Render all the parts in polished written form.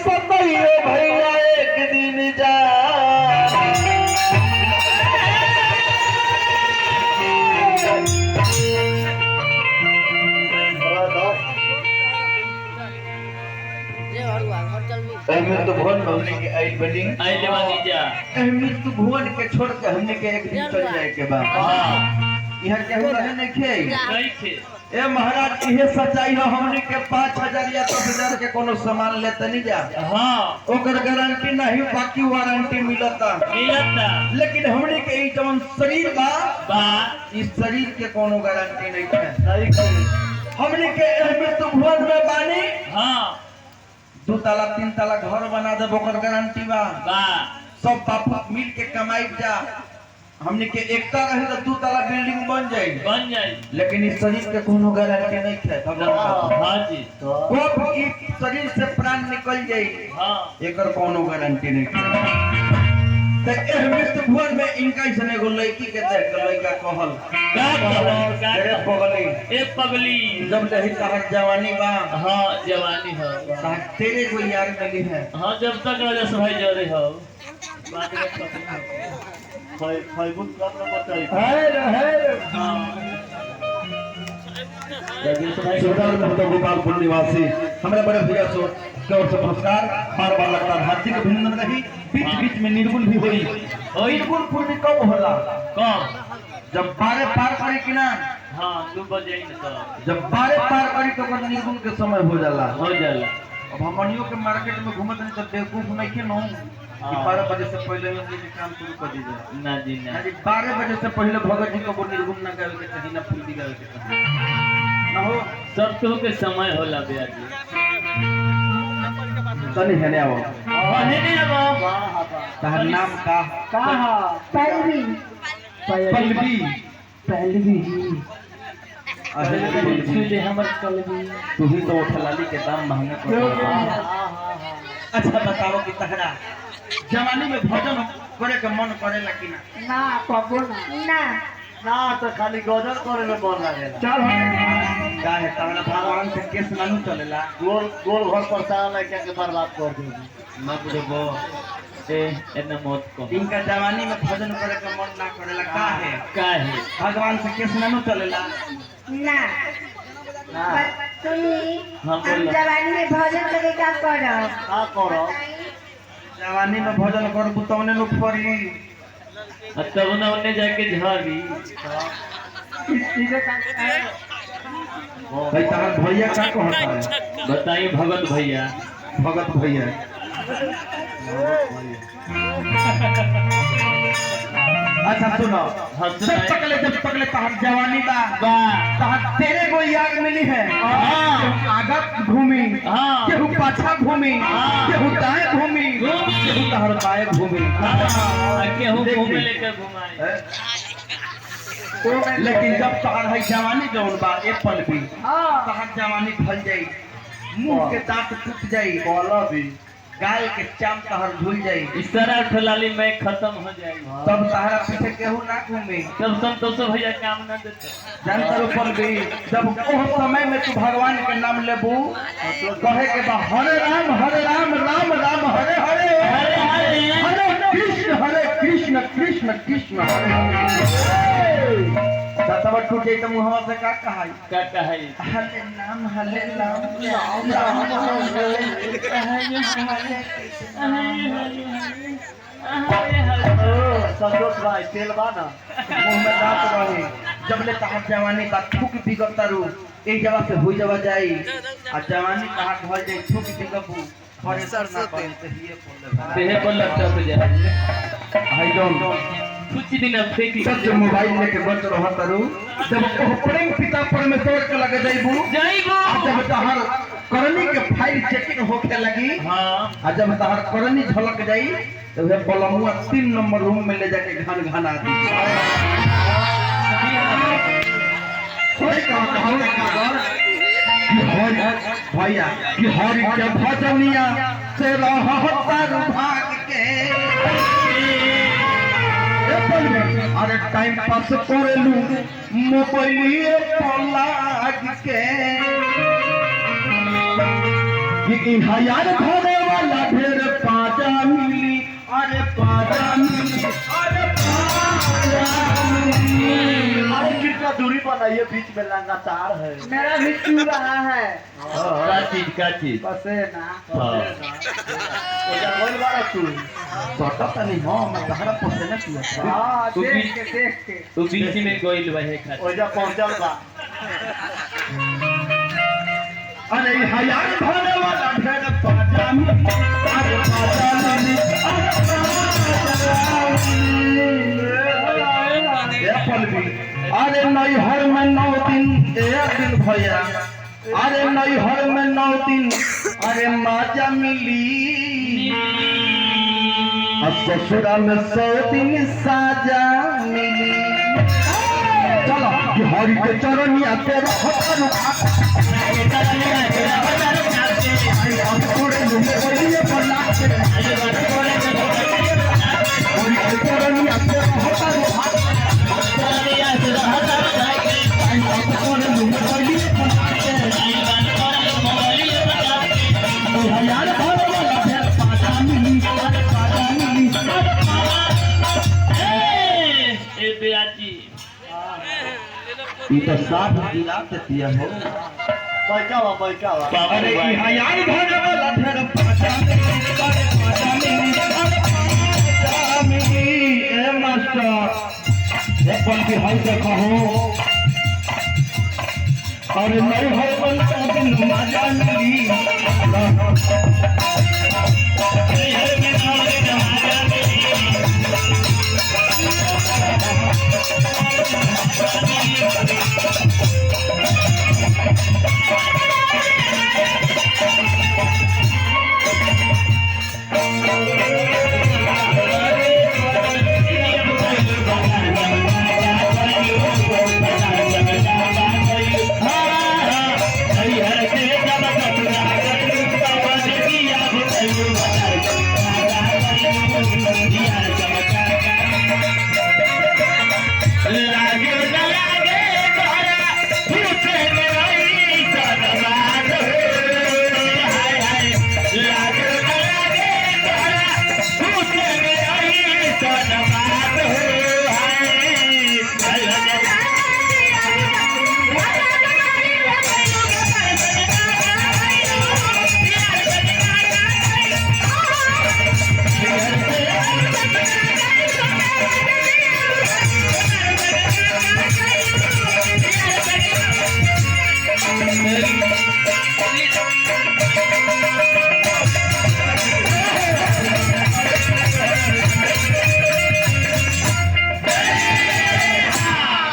सतइयो भैया एक दिन जा तो भुवन हमने के आई बिल्डिंग आई जवानी जा तो भुवन के छोड़ के हमने के एक दिन चल जाए के बाद यहाँ के हम नहीं खे नहीं थे ए महाराज इहे सच्चाई हो हमने के 5000 या 10000 के कोनो सामान लेते नहीं जा हां ओकर गारंटी नहीं बाकी वारंटी मिलता लेकिन हमने के ई जवन शरीर बा इस शरीर के कोनो गारंटी नहीं है हमने के तो भुवन में बानी हां 2 ताला 3 ताला घर बना दे ओकर गारंटी बा सब बाप मिल के कमाई जा हमने के एकता रहे तो 2 ताला बिल्डिंग बन जाए लेकिन इस शरीर के कोनो गारंटी नहीं है भगवान हां जी कब ई शरीर से प्राण निकल जाए हां एकर कोनो गारंटी नहीं है तो मृत्यु भुवन में इनका इसने एगो लड़की के देख के लड़का कहल रे पगली ए पगली जब लही कहत जवानी बा हां जवानी हो तेरे को यार मिली है हां जब तक राजेश भाई जरे हो बात बुत कर बताई हेलो हां राजेश भाई सुधार में गोपालपुर निवासी हमारे बड़े भैया की ओर से पुरस्कार बार बार लगातार हार्दिक अभिनंदन रही बीच बीच में निर्गुण भी हुई निर्गुण पूर्ति कब होला कब जब 12 पार करी कि ना हां 2 बजे तो जब 12 पार करी तो ओकर निर्गुण के समय हो जाला अब हमनियों के मार्केट में घूमत नहीं तो बेवकूफ नहीं के नो कि 12 बजे से पहले में ये काम शुरू कर दीजिए ना जी ना 12 बजे से पहले भगत जी को निर्गुण ना गावे के कहीं ना फूल गावे के कहीं ना हो सब तो के समय होला भैया जी तनी हेने आओ हेने आओ तहर नाम का पल्लवी पल्लवी सुले हमर पल्लवी तू ही तो ठलाली के दाम महंगा कर अच्छा बताओ कि तहरा जवानी में भजन करे के मन करेला कि ना ना कबो ना ना तो खाली गजल करे में मन लागेला चल का है तहरा भगवान से केस नानू चलेला गोल घर पर साला क्या के बर्बाद कर दे ना बुझबो एना मत को इनका जवानी में भजन करे के मन ना करेला का है भगवान से केस नानू चलेला ना सुनी हम जवानी में भजन करे का करो जवानी में भजन करबू तवने लोग पड़ी तब ना उन्हें जाके झाड़ी भाई तार भैया का कहता है बताइए भगत भैया अच्छा सुनो जब तकले तार जवानी बा तार तेरे को याद मिली है आगे घूमी केहू पाछा घूमी केहू दाएं घूमी केहू तार बाएं घूमी केहू घूमे लेके घुमाए लेकिन जब तार है जवानी जौन बा एप्पल भी तार जवानी फल जाई मुंह के दांत टूट जाई बोला भी गाय के चाम तहर झूल जाई इस तरह ठलाली में खत्म हो जाएगी तब सहारा पीछे केहू ना घूमे तब संतोष भैया काम ना देते जानता ऊपर भी जब ओह समय में तू भगवान के नाम लेबू कहे के बा हरे राम राम राम हरे हरे हरे कृष्ण कृष्ण कृष्ण हरे तब टूट जाए तो मुहवा से का कहाई हरे नाम संतोष भाई तेल बाना मुंह में दांत रहे जब ले कहा जवानी का थूक बिगड़ता रू एक जगह से हुई जगह जाई आ जवानी कहा घर जाई थूक बिगड़बू हरे सर ना करते देह पर लगता हो जाए आई डोंट कुछ दिन अब फेंकी सब मोबाइल लेके बच रहा तारू जब प्रेम पिता परमेश्वर के लगे जाइबू जब तहर करनी के फाइल चेकिंग होके लगी आ जब तहर करनी झलक जाई तो वे बलमुआ 3 नंबर रूम में ले जाके घन घना दी कोई भैया कि हरि के भजनिया से रहता भाग के अरे टाइम पास करेलू मोबाइलिए पलाग के कि यार घरे वाला ढेर पाजा मिली अरे पाजा मिली अरे पाजा मिली। अरे कितना दूरी बनाइए बीच में लगातार है। मेरा भी चू रहा है का चीज पसेना। बोल वाला तू पता नहीं हाँ मैं कहाँ पहुँचना चाहिए। हाँ तू भी- देख के तू बीच में गोइल वहे खा ओजा पहुंचल बा। अरे हजार भरे वाला ढेर पाजा मिली अरे पाजा मिली अरे पाजा मिली। ये पलवी अरे नैहर में 9 दिन एक दिन भैया अरे नैहर में 9 दिन अरे माजा मिली और ससुरा में 100 दिन साजा मिली। चलो कि हरि के चरनिया तेरा हर ए बेयाजी ये तो साफ गिरा देती है हो। बैठा बा। अरे ई हजार भरे वाला ढेर पाजा मिली अरे पाजा मिली अरे पाजा मिली। ए मास्टर एक पल की हल देखो हो अरे नहीं हो बन दिन मजा मिली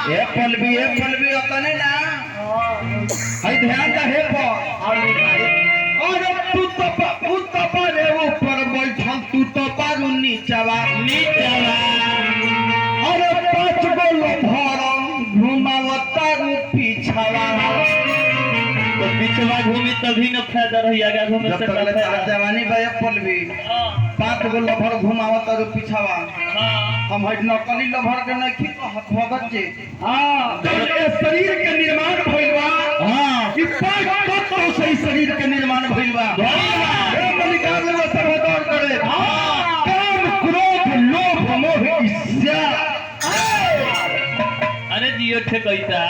पलवी अपने ना है ध्यान का है और तू तो पर ऊपर बैठल तू तो पर नीचवा अरे 5 गो लोभर घुमावता पीछवा। तो पिछवा घूमी तभी न फायदा रही आगे घूमे जब से तक का ले फायदा। जवानी बे पलवी हाँ 5 गो लोभर घुमावता पीछवा। हाँ हम है नकली लोभर के नहीं भगत जी। हाँ शरीर के निर्माण भइल बा। हाँ कि 5 तत्व से शरीर के निर्माण भइल बा। हे मलिकार लोग सब दौड़ करे। काम क्रोध लोभ मोह ईर्ष्या। अरे जियो ठे कैसा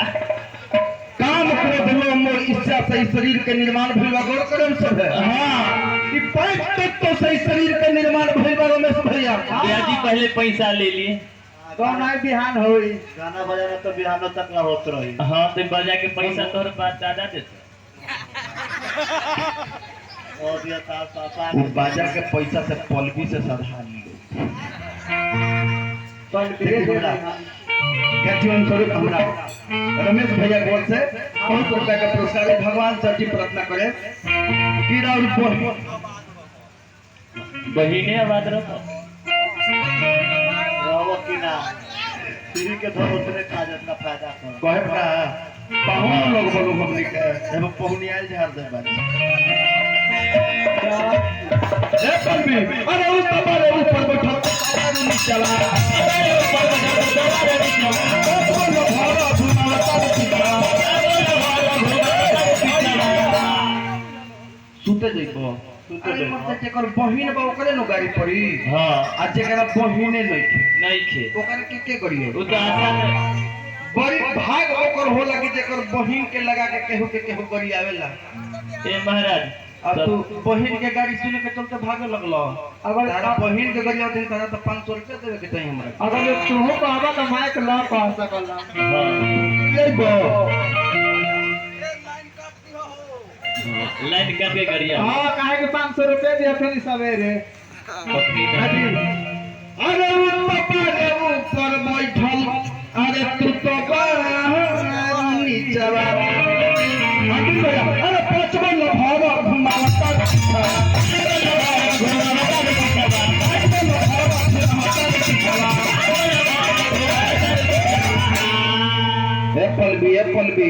काम क्रोध लोभ मोह ईर्ष्या से शरीर के निर्माण भइल बा। गौर करम सब है। हाँ कि 5 तत्व से शरीर के निर्माण भइल बा रमेश भैया। बेयाजी पहले पैसा ले लिए। कौन है बिहान होई गाना बजाना तो बिहान तक ना होत रही। हाँ तो बजा के पैसा तोहर बात दादा देते। और दिया था पापा वो बाजा के पैसा से पलवी से साधा ली। ज्ञान स्वरूप हमरा रमेश भैया गोल से 500 रुपया का पुरस्कार है। भगवान सर जी प्रार्थना करे कि राउर बहिने आवाज रखो रहो कि ना सीढ़ी के धर उतरे खा जितना फायदा कर। कहे का पाहुन लोग बोलो हमने के एवं पहुनी आयल झाड़ दे बानी। ए पलवी अरे ऊपर बैठो अरे नीचला सुते जइबो अरे मतलब जेकर बहिन बा ओकरे नो गाड़ी पड़ी हाँ आ जेकरा बहिने नहीं नहीं खे ओकरा के करिए वो तो आसान बड़ी भाग ओकर होला कि जेकर बहिन के लगा के केहू करी आवेला। ए महाराज अब तू बहिन के गाड़ी सुन के चलते भागे लगलो अगर तारा बहिन के गाड़ी आते तारा तो 500 रुपया देवे के चाहिए हमरा अगर तू कहबा तो माइक ला कह सकला हाँ ले बो लाइन काट के गरिया हां काहे के 500 रुपया दे फिर सवेरे अरे पापा रे ऊपर बैठल अरे तू तो बड़ा नीचवा अरे पचवन भावा घुमावता एप्पल भी आगे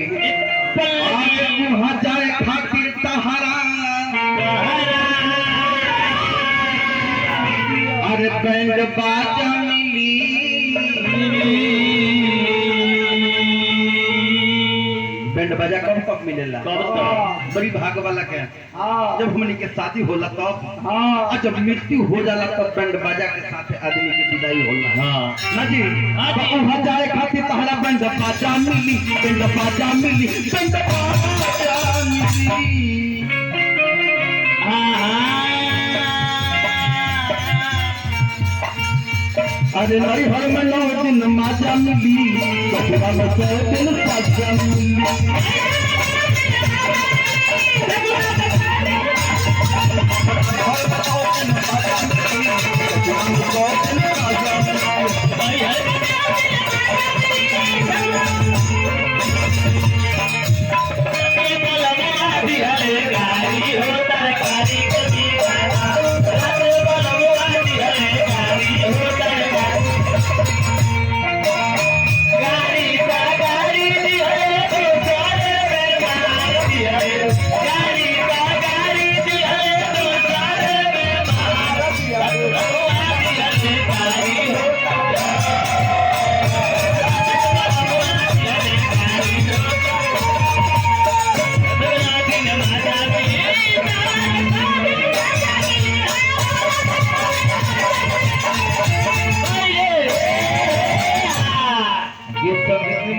वहाँ जाए खातिर तहारा अरे बैंड बाजा मिली बैंड बाजा कब मिलेला बड़ी भाग वाला के जब हमनी के शादी होला तब और जब मृत्यु हो जाला तब बैंड बाजा के साथ आदमी की विदाई होला हाँ ना जी वहाँ जाए खातिर तहरा बैंड बाजा मिली बैंड बाजा मिली बैंड बाजा मिली अरे नई हर में 9 दिन माजा मिली कपड़ा में 6 दिन साजा मिली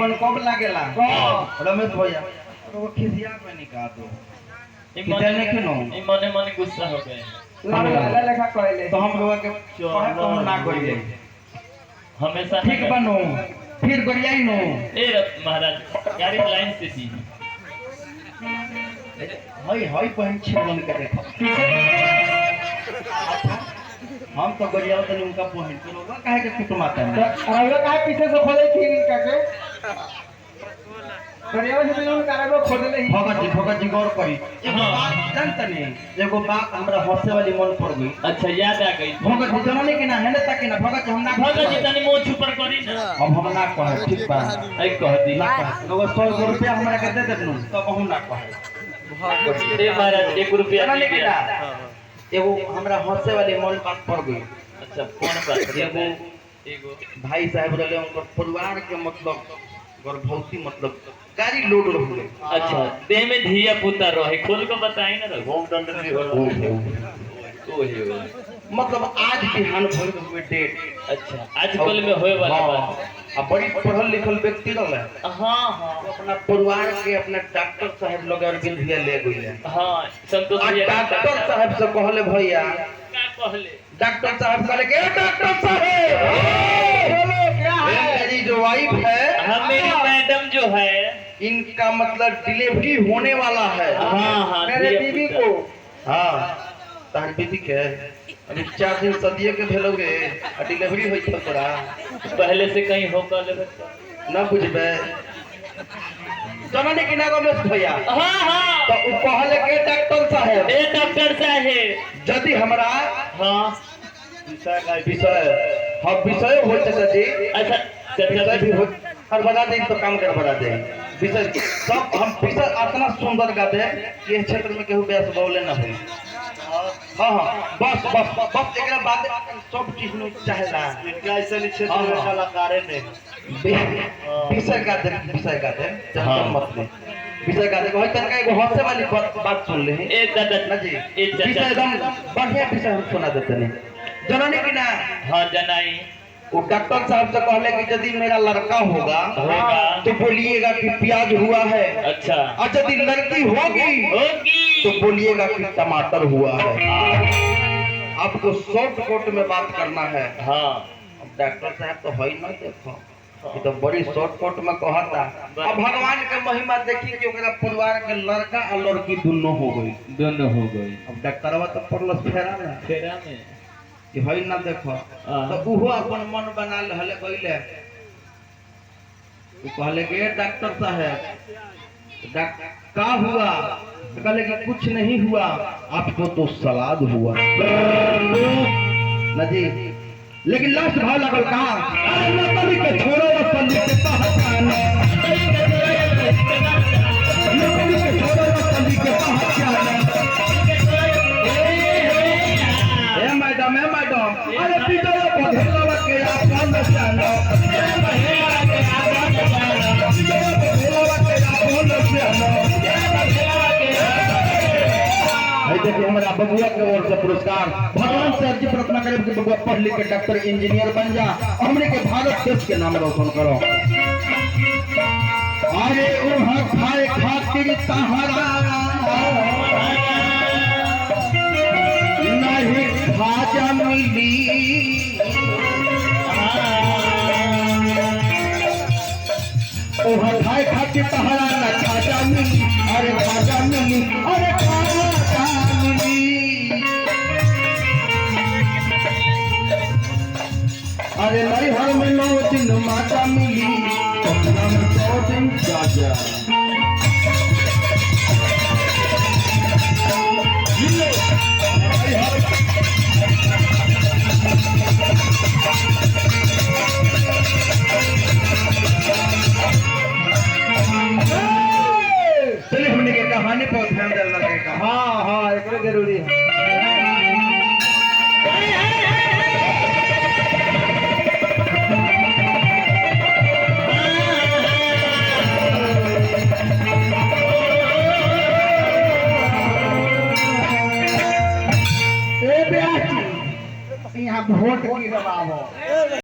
मन कब लागेला रमेश भैया वो खिसिया पे निकाल दो कितने के नो मने मने गुस्सा हो गए लाला लेखा कहले तो हम लोग के कहे तो ना करिए हमेशा ठीक बनो फिर गरियाई नो ए महाराज गाड़ी लाइन से सी हई पहन छे बन के देखो हम तो गरियाओ तनी उनका पहन के लोग काहे के कुटुमाता है अरे काहे पीछे से खोले थी इनका के गरियाओ से तो उनका रो खोले ही भगत जी गौर करी एगो बात जानत नहीं एगो बात हमरा हंसे वाली मन पड़ गई अच्छा याद आ गई भगत जी जमाने के ना है ना तक ना भगत हम ना भगत जी तनी मुंह छुपर करी ना अब हम ना कहे ठीक बा आई कह दी ना कहे लोग 100 रुपया हमरा के दे देनु तब हम ना कहे ए महाराज 1 रुपया जमाने दे के दिया ना एगो हमरा हंसे वाली मन बात पड़ गई अच्छा कौन बात एगो भाई साहब रहे उनकर परिवार के मतलब गर्भवती मतलब गाड़ी लोड रहे अच्छा देह में धिया पुता रहे खोल को बताई ना रहो होम डंडरी हो ओ हे मतलब आज बिहान भइल हुए डेट अच्छा आजकल में होए वाला बात अब बड़ी पढ़ल लिखल व्यक्ति रहले हां हां अपना परिवार के अपना डॉक्टर साहब लोग और बिंदिया ले गइले हां संतोष आज भैया डॉक्टर साहब से कहले भैया का कहले डॉक्टर साहब कहले के डॉक्टर साहब बोलो क्या है मेरी जो वाइफ है हम मेरी मैडम जो है इनका मतलब डिलीवरी होने वाला है हां हां मेरे बीवी को हाँ तार बीवी के अभी 4 दिन सदिये के भेलोगे आ डिलीवरी होई त तोरा पहले से कहीं हो कर ले ना बुझबे जमाने के ना रमेश भैया हां हां तो उ कहले के डॉक्टर साहब ए डॉक्टर साहब यदि हमरा हां विषय हम विषय हो चाचा जी अच्छा विषय भी हो और बता दे तो काम कर बता दे विषय सब हम विषय इतना सुंदर गाते कि इस क्षेत्र में केहू बेस बोले ना हो हाँ हाँ बस बस बस एक बात सब चीज में चाहेला इनका ऐसे क्षेत्र में कलाकार ने विषय गाते हाँ। मतलब विषय का देखो तनका एगो हंसे वाली बात सुन ले ए दादा ना जी ए विषय चाचा एकदम बढ़िया विषय हम सुना देते नहीं जननी की ना हाँ जनाई वो डॉक्टर साहब से कहले कि यदि मेरा लड़का होगा होगा तो बोलिएगा कि प्याज हुआ है अच्छा और यदि लड़की होगी होगी तो बोलिएगा कि टमाटर हुआ है हाँ आपको शॉर्ट कोट में बात करना है हाँ अब डॉक्टर साहब तो है ना देखो ये तो बड़ी शॉर्ट कोट में कहता अब भगवान के महिमा देखी कि ओकरा परिवार के लड़का और लड़की दोनों हो गई दोनों हो गई अब डॉक्टरवा तो पड़ल फेरा ना फेरा में कि है ना देखो तो उहो अपन मन बना रहले कहले वो कहले कि डॉक्टर साहब का हुआ तो कहले कि कुछ नहीं हुआ आपको तो सलाद हुआ ना जी लेकिन लास्ट भाव लगल का अरे नतली के छोड़ो नतली के पहचान नतली के छोड़ो नतली के पहचान ए मैडम अरे पीछे बधेलवा के आपन जानो बधेलवा के आपन जानो बधेलवा के आपन जानो है देखिए हमारा बबुआ के ओर से पुरस्कार भगवान से अर्जी प्रार्थना करें कि बबुआ पढ़ लिख के डॉक्टर इंजीनियर बन जा और हमने के भारत देश के नाम रोशन करो अरे वहां खाए खातिर सहारा नहीं खाजा मिली वहां खाए खातिर सहारा न खाजा मिली अरे खाजा मिली अरे खाजा मिली अरे नहीं हर में 9 दिन माता मिली सपना में 100 दिन राजा चलिए हमने के कहानी पर ध्यान देना रहेगा हाँ हाँ एक जरूरी है यहाँ वोट की दबाव हो